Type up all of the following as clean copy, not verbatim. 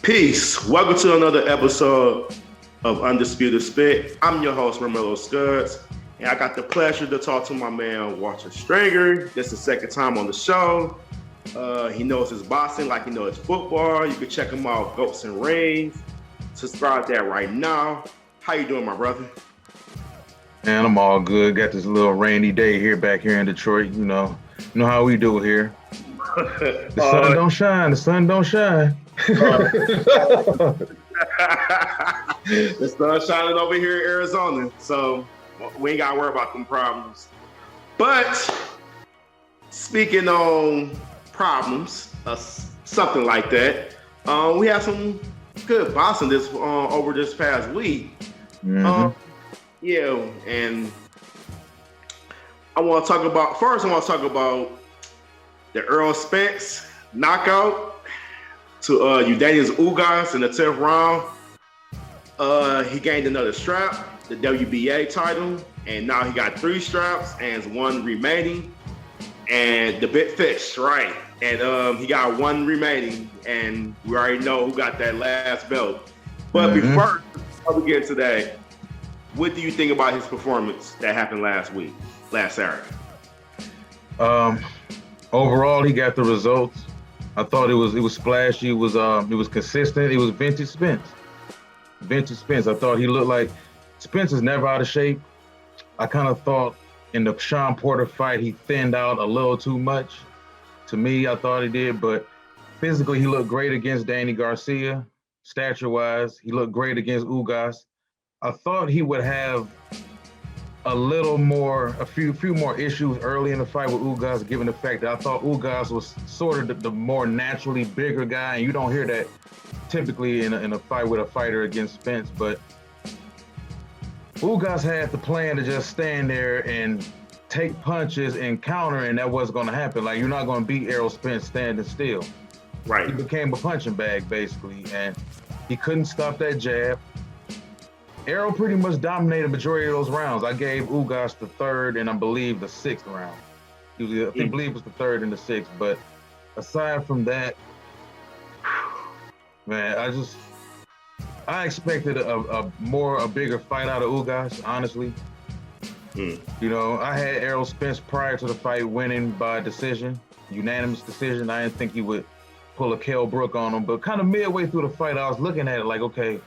Peace. Welcome to another episode of Undisputed Spit. I'm your host, Romello Skuggs, and I got the pleasure to talk to my man, Walter Stringer. This is the second time on the show. He knows his boxing like he knows his football. You can check him out, Goats and Rings. Subscribe to that right now. How you doing, my brother? Man, I'm all good. Got this little rainy day here back here in Detroit. You know how we do here. The sun don't shine. The sun don't shine. The sun's shining over here in Arizona, so we ain't gotta worry about them problems. But speaking on problems, something like that, we have some good boxing over this past week. Mm-hmm. And I want to talk about the Errol Spence knockout to Ugas in the 10th round. He gained another strap, the WBA title, and now he got 3 straps and 1 remaining. And the big fish, right? And he got 1 remaining, and we already know who got that last belt. But before we get into that, what do you think about his performance that happened last Saturday? Overall, he got the results. I thought it was splashy. It was consistent. It was vintage Spence. I thought he looked like Spence is never out of shape. I kind of thought in the Sean Porter fight he thinned out a little too much. To me, I thought he did, but physically he looked great against Danny Garcia. Stature-wise, he looked great against Ugas. I thought he would have a few more issues early in the fight with Ugas, given the fact that I thought Ugas was sort of the more naturally bigger guy, and you don't hear that typically in a fight with a fighter against Spence. But Ugas had the plan to just stand there and take punches and counter, and that wasn't going to happen. Like, you're not going to beat Errol Spence standing still. Right. He became a punching bag, basically, and he couldn't stop that jab. Errol pretty much dominated the majority of those rounds. I gave Ugas the 3rd and I believe the 6th round. I believe it was the 3rd and the 6th. But aside from that, man, I expected a bigger fight out of Ugas, honestly. You know, I had Errol Spence prior to the fight winning by decision, unanimous decision. I didn't think he would pull a Kell Brook on him, but kind of midway through the fight, I was looking at it like, okay,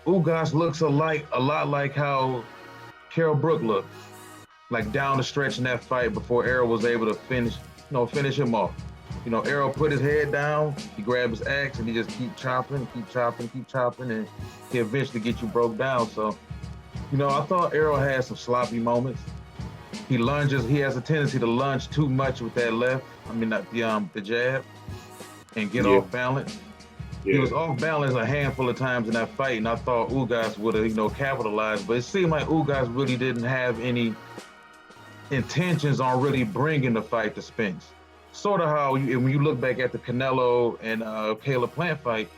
Ugas looks a lot like how Kell Brook looked, like down the stretch in that fight before Errol was able to finish him off. You know, Errol put his head down, he grabbed his axe, and he just keep chopping, and he eventually get you broke down. So, you know, I thought Errol had some sloppy moments. He has a tendency to lunge too much with that left. I mean, not the jab, and get off balance. Yeah. He was off balance a handful of times in that fight, and I thought Ugas would have, capitalized. But it seemed like Ugas really didn't have any intentions on really bringing the fight to Spence. Sort of how, when you look back at the Canelo and Caleb Plant fight,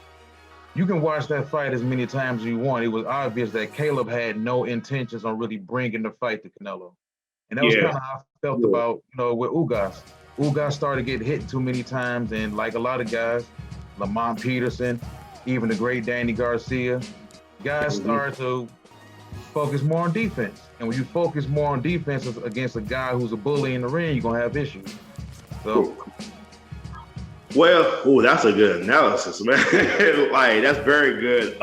you can watch that fight as many times as you want. It was obvious that Caleb had no intentions on really bringing the fight to Canelo. And that was kind of how I felt about, with Ugas. Ugas started getting hit too many times, and like a lot of guys, Lamont Peterson, even the great Danny Garcia, guys started to focus more on defense. And when you focus more on defense against a guy who's a bully in the ring, you're going to have issues. So, well, that's a good analysis, man. Like, that's very good.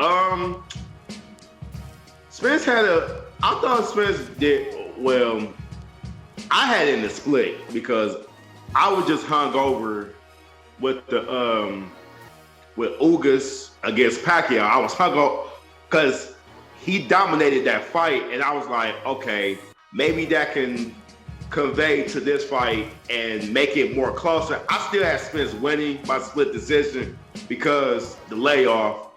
Spence I thought Spence did well. I had it in the split because I was just hung over with with Ugas against Pacquiao. I was hung up because he dominated that fight, and I was like, okay, maybe that can convey to this fight and make it more closer. I still had Spence winning by split decision because the layoff,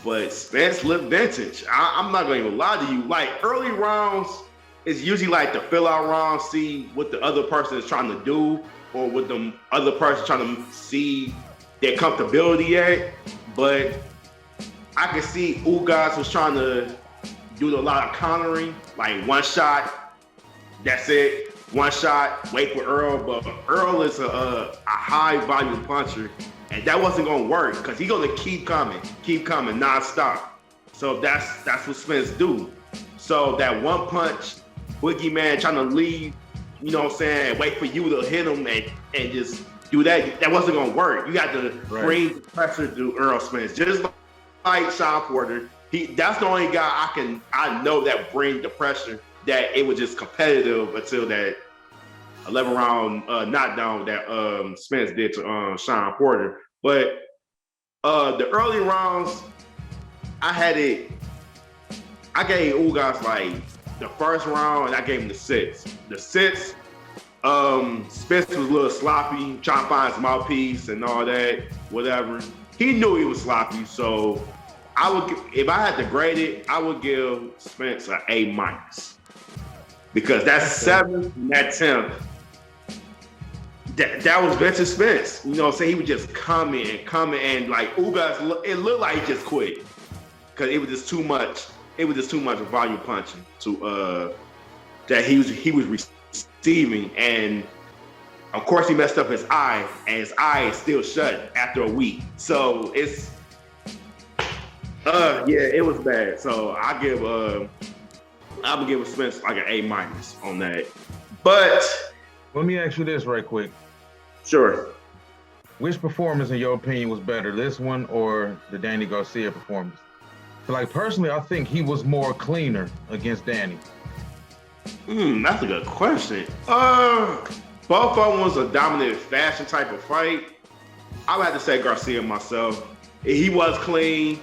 but Spence looked vintage. I'm not going to even lie to you. Like, early rounds is usually like the fill-out rounds, see what the other person is trying to do, or what the other person trying to see their comfortability at. But I could see Ugas was trying to do a lot of countering, like one shot, that's it. One shot, wait for Errol. But Errol is a high volume puncher. And that wasn't gonna work because he's gonna keep coming nonstop. So that's what Spence do. So that one punch, boogeyman trying to leave, you know what I'm saying, wait for you to hit him and just do that. That wasn't gonna work. You got to bring the pressure to Errol Spence. Just like Sean Porter. That's the only guy I know that bring the pressure, that it was just competitive until that 11 round knockdown that Spence did to Sean Porter. But the early rounds, I gave Ugas like the first round, and I gave him the 6. The 6, Spence was a little sloppy, trying to find his mouthpiece and all that, whatever. He knew he was sloppy, so if I had to grade it, I would give Spence an A-, because that 7th and that 10th, that was vintage Spence. You know what I'm saying? He would just come in, and like Ugas, it looked like he just quit because it was just too much. It was just too much volume punching to that he was receiving, and of course he messed up his eye, and his eye is still shut after a week. So it's it was bad. So I'm gonna give Spence like an A- on that. But let me ask you this right quick. Sure. Which performance, in your opinion, was better, this one or the Danny Garcia performance? So, like, personally, I think he was more cleaner against Danny. That's a good question. Both of them was a dominant fashion type of fight. I would have to say Garcia myself. He was clean.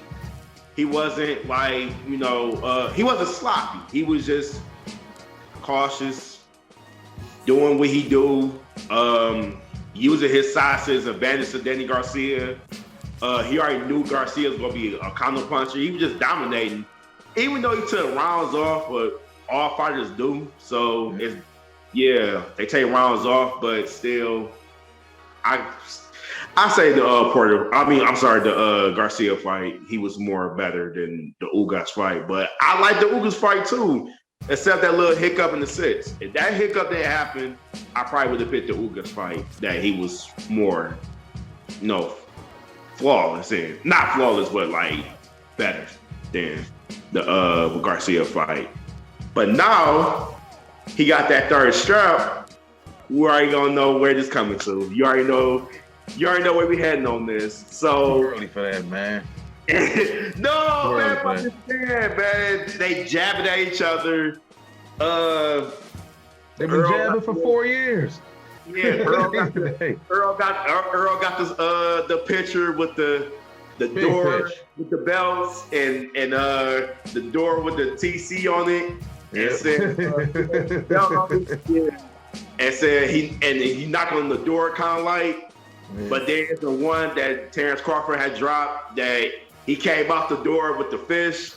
He wasn't like, he wasn't sloppy. He was just cautious, doing what he do, using his size to his advantage to Danny Garcia. He already knew Garcia was going to be a counter puncher. He was just dominating, even though he took rounds off, but all fighters do. So they take rounds off, but still, I say the Garcia fight, he was more better than the Ugas fight. But I like the Ugas fight too, except that little hiccup in the 6th. If that hiccup didn't happen, I probably would have picked the Ugas fight, that he was more, flawless in. Not flawless, but like better than the Garcia fight. But now he got that 3rd strap. We already gonna know where this coming to. You already know where we heading on this. So too early for that, man. No, man, understand, man. They jabbing at each other. They've been jabbing for 4 years. Yeah, Errol got the picture with the door with the belts and the door with the TC on it. Yep. And said he knocked on the door kind of like, but there's the one that Terence Crawford had dropped that he came out the door with the fish.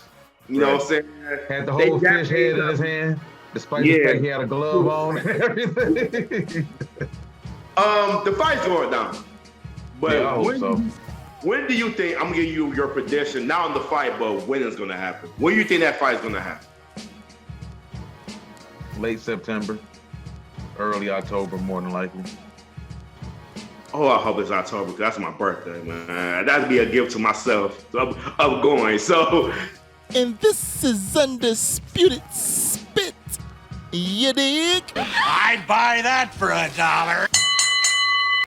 You know what I'm saying? Had the whole fish head in his hand, despite the fact he had a glove on and everything. The fight's going down. But when do you think, I'm gonna give you your prediction, not on the fight, but when it's gonna happen? When do you think that fight's gonna happen? Late September, early October, more than likely. Oh, I hope it's October, because that's my birthday, man. That'd be a gift to myself of going. So, and this is Undisputed Spit. You dig? I'd buy that for $1.